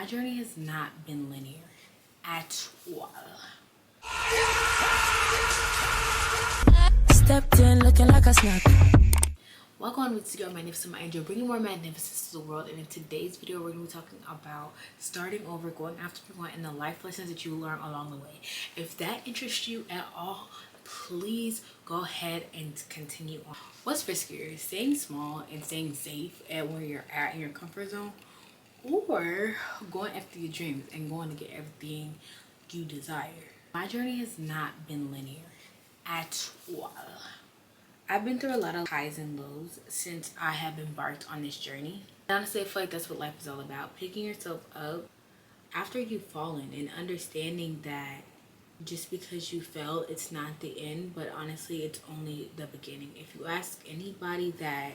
My journey has not been linear at all. Stepped in looking like a snack. Welcome to your magnificent angel, bringing more magnificence to the world. And in today's video, we're going to be talking about starting over, going after what you want, and the life lessons that you learn along the way. If that interests you at all, please go ahead and continue on. What's riskier, staying small and staying safe at where you're at in your comfort zone, or going after your dreams and going to get everything you desire? My journey has not been linear at all. I've been through a lot of highs and lows since I have embarked on this journey. And honestly, I feel like that's what life is all about. Picking yourself up after you've fallen and understanding that just because you fell, it's not the end, but honestly, it's only the beginning. If you ask anybody that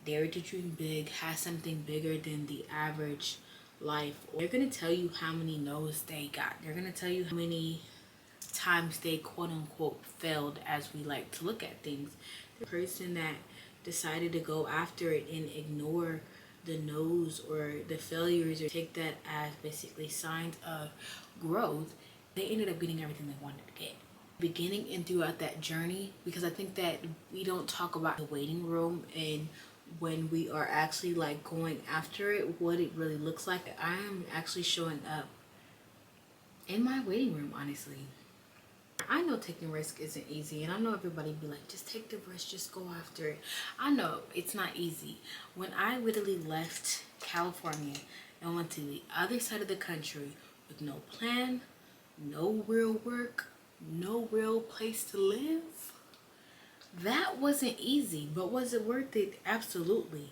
dared to dream big, has something bigger than the average life, they're going to tell you how many no's they got. They're going to tell you how many times they quote unquote failed, as we like to look at things. The person that decided to go after it and ignore the no's or the failures, or take that as basically signs of growth, they ended up getting everything they wanted to get. Beginning and throughout that journey, because I think that we don't talk about the waiting room and when we are actually like going after it, what it really looks like. I am actually showing up in my waiting room, honestly. I know taking risk isn't easy, and I know everybody be like, just take the risk, just go after it. I know it's not easy. When I literally left California and went to the other side of the country with no plan, no real work, no real place to live, that wasn't easy. But was it worth it? Absolutely.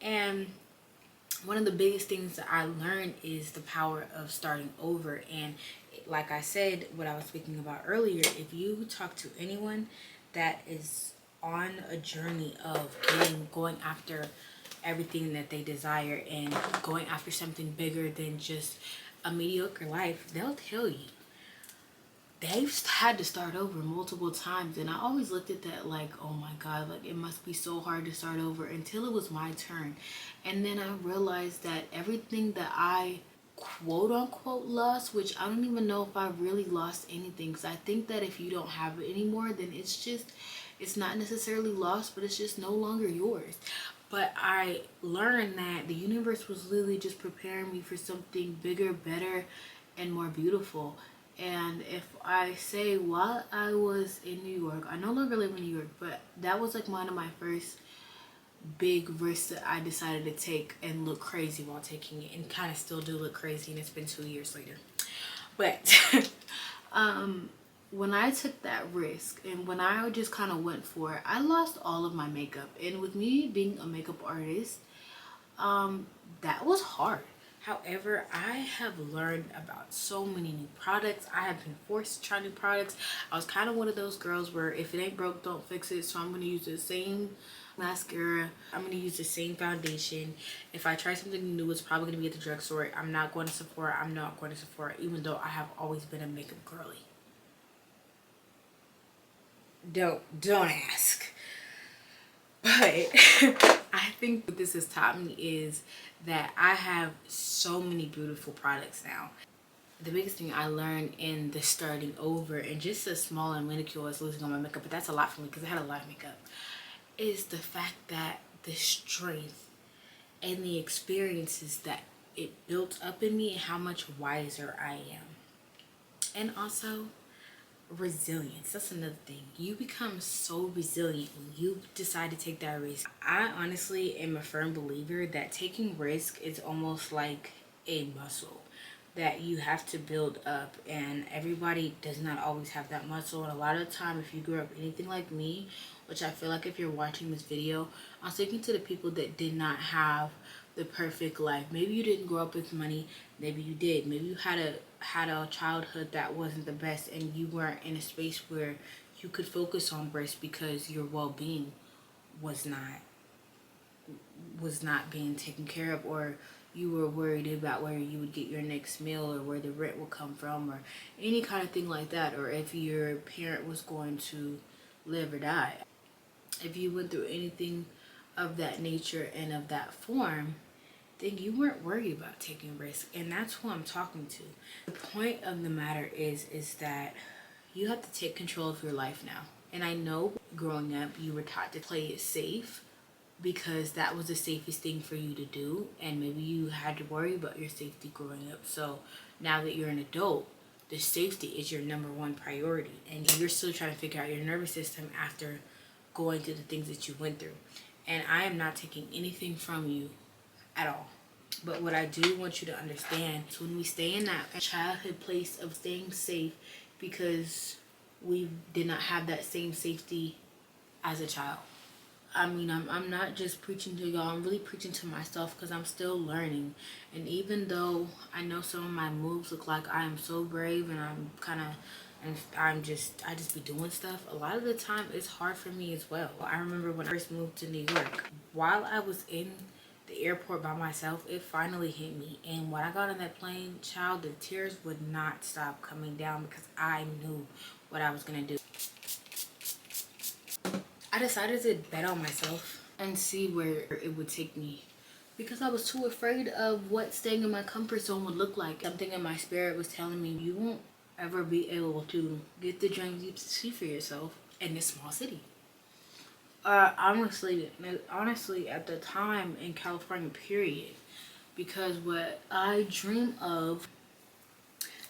And one of the biggest things that I learned is the power of starting over. And like I said, what I was speaking about earlier, if you talk to anyone that is on a journey of going after everything that they desire and going after something bigger than just a mediocre life, they'll tell you they've had to start over multiple times. And I always looked at that like, oh my god, like it must be so hard to start over, until it was my turn. And then I realized that everything that I quote unquote lost, which I don't even know if I really lost anything, because I think that if you don't have it anymore, then it's not necessarily lost, but it's just no longer yours. But I learned that the universe was literally just preparing me for something bigger, better, and more beautiful. And if I say, while I was in New York, I no longer live in New York, but that was like one of my first big risks that I decided to take and look crazy while taking it, and kind of still do look crazy, and it's been 2 years later. But when I took that risk and when I just kind of went for it, I lost all of my makeup. And with me being a makeup artist, that was hard. However, I have learned about so many new products. I have been forced to try new products. I was kind of one of those girls where if it ain't broke, don't fix it. So I'm going to use the same mascara. I'm going to use the same foundation. If I try something new, it's probably going to be at the drugstore. I'm not going to Sephora. I'm not going to Sephora, even though I have always been a makeup girly. Don't ask. But I think what this has taught me is that I have so many beautiful products now. The biggest thing I learned in the starting over, and just as small and minuscule as losing all my makeup, but that's a lot for me because I had a lot of makeup, is the fact that the strength and the experiences that it built up in me and how much wiser I am. And also resilience. That's another thing. You become so resilient when you decide to take that risk. I honestly am a firm believer that taking risk is almost like a muscle that you have to build up, and everybody does not always have that muscle. And a lot of the time, if you grew up anything like me, which I feel like if you're watching this video, I'm speaking to the people that did not have the perfect life. Maybe you didn't grow up with money, maybe you did, maybe you had a childhood that wasn't the best, and you weren't in a space where you could focus on rest because your well-being was not being taken care of, or you were worried about where you would get your next meal, or where the rent will come from, or any kind of thing like that, or if your parent was going to live or die. If you went through anything of that nature and of that form, then you weren't worried about taking risks. And that's who I'm talking to. The point of the matter is that you have to take control of your life now. And I know growing up you were taught to play it safe because that was the safest thing for you to do, and maybe you had to worry about your safety growing up. So now that you're an adult, the safety is your number one priority, and you're still trying to figure out your nervous system after going through the things that you went through. And I am not taking anything from you at all. But what I do want you to understand is when we stay in that childhood place of staying safe because we did not have that same safety as a child. I mean, I'm not just preaching to y'all, I'm really preaching to myself because I'm still learning. And even though I know some of my moves look like I am so brave and I'm kind of, and I just be doing stuff, a lot of the time it's hard for me as well. I remember when I first moved to New York, while I was in the airport by myself, it finally hit me. And when I got on that plane, child, the tears would not stop coming down because I knew what I was going to do. I decided to bet on myself and see where it would take me because I was too afraid of what staying in my comfort zone would look like. Something in my spirit was telling me you won't ever be able to get the dreams you see for yourself in this small city. Honestly, at the time in California, period, because what I dream of,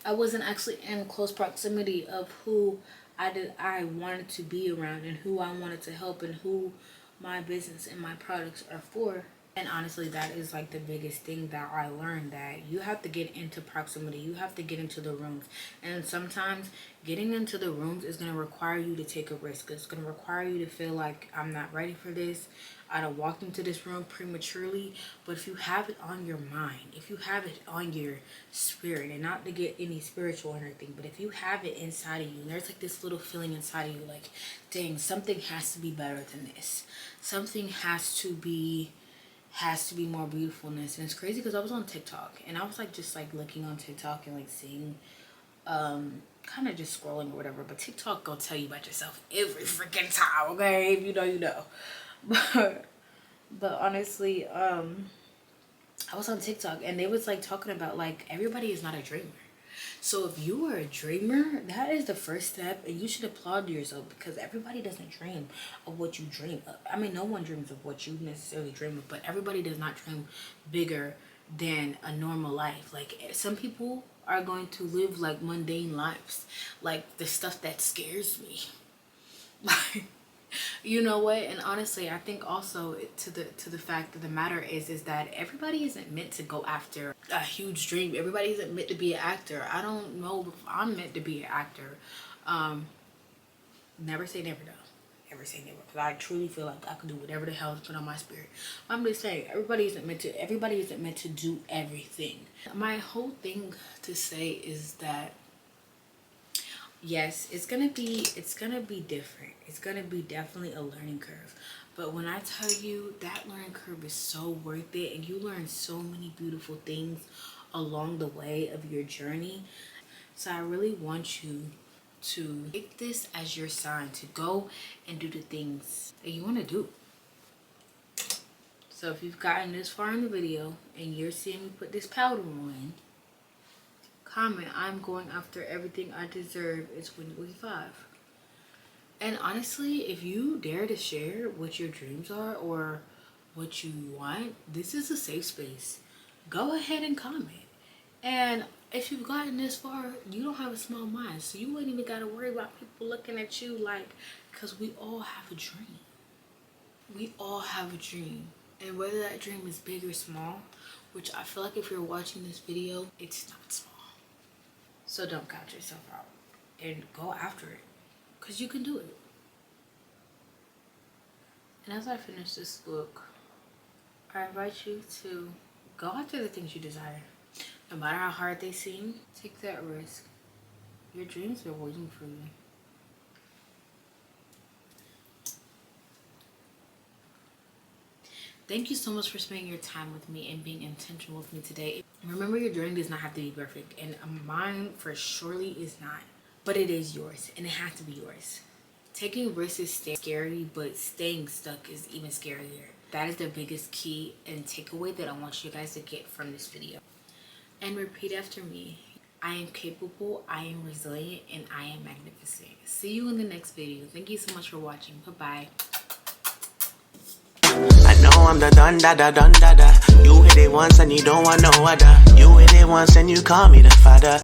I wasn't actually in close proximity of who I wanted to be around and who I wanted to help and who my business and my products are for. And honestly, that is like the biggest thing that I learned, that you have to get into proximity. You have to get into the rooms. And sometimes getting into the rooms is going to require you to take a risk. It's going to require you to feel like I'm not ready for this. I don't walk into this room prematurely. But if you have it on your mind, if you have it on your spirit, and not to get any spiritual or anything, but if you have it inside of you, and there's like this little feeling inside of you like, dang, something has to be better than this. Something has to be more beautifulness. And it's crazy because I was on TikTok and I was like just like looking on TikTok and like seeing kind of just scrolling or whatever, but TikTok gonna tell you about yourself every freaking time, okay? If you know, you know. But honestly, I was on TikTok and they was like talking about like everybody is not a dreamer. So if you are a dreamer, that is the first step, and you should applaud yourself because everybody doesn't dream of what you dream of. I mean, no one dreams of what you necessarily dream of, but everybody does not dream bigger than a normal life. Like some people are going to live like mundane lives, like the stuff that scares me. Like, you know what? And honestly, I think also to the fact of the matter is that everybody isn't meant to go after a huge dream. Everybody isn't meant to be an actor. I don't know if I'm meant to be an actor. Never say never though. Never say never, because I truly feel like I can do whatever the hell is put on my spirit. I'm just saying everybody isn't meant to do everything. My whole thing to say is that yes, it's gonna be different. It's gonna be definitely a learning curve. But when I tell you that learning curve is so worth it and you learn so many beautiful things along the way of your journey. So I really want you to take this as your sign to go and do the things that you want to do. So if you've gotten this far in the video and you're seeing me put this powder on, comment, I'm going after everything I deserve in 2025. And honestly, if you dare to share what your dreams are or what you want, this is a safe space. Go ahead and comment. And if you've gotten this far, you don't have a small mind, so you wouldn't even gotta worry about people looking at you like, because we all have a dream. We all have a dream. And whether that dream is big or small, which I feel like if you're watching this video, it's not small. So don't count yourself out and go after it, because you can do it. And as I finish this look, I invite you to go after the things you desire. No matter how hard they seem, take that risk. Your dreams are waiting for you. Thank you so much for spending your time with me and being intentional with me today. Remember, your journey does not have to be perfect, and mine for surely is not. But it is yours, and it has to be yours. Taking risks is scary, but staying stuck is even scarier. That is the biggest key and takeaway that I want you guys to get from this video. And repeat after me. I am capable, I am resilient, and I am magnificent. See you in the next video. Thank you so much for watching. Bye-bye. I know I'm the dun da da dun da da. You hit it once and you don't want no other. You hit it once and you call me the father.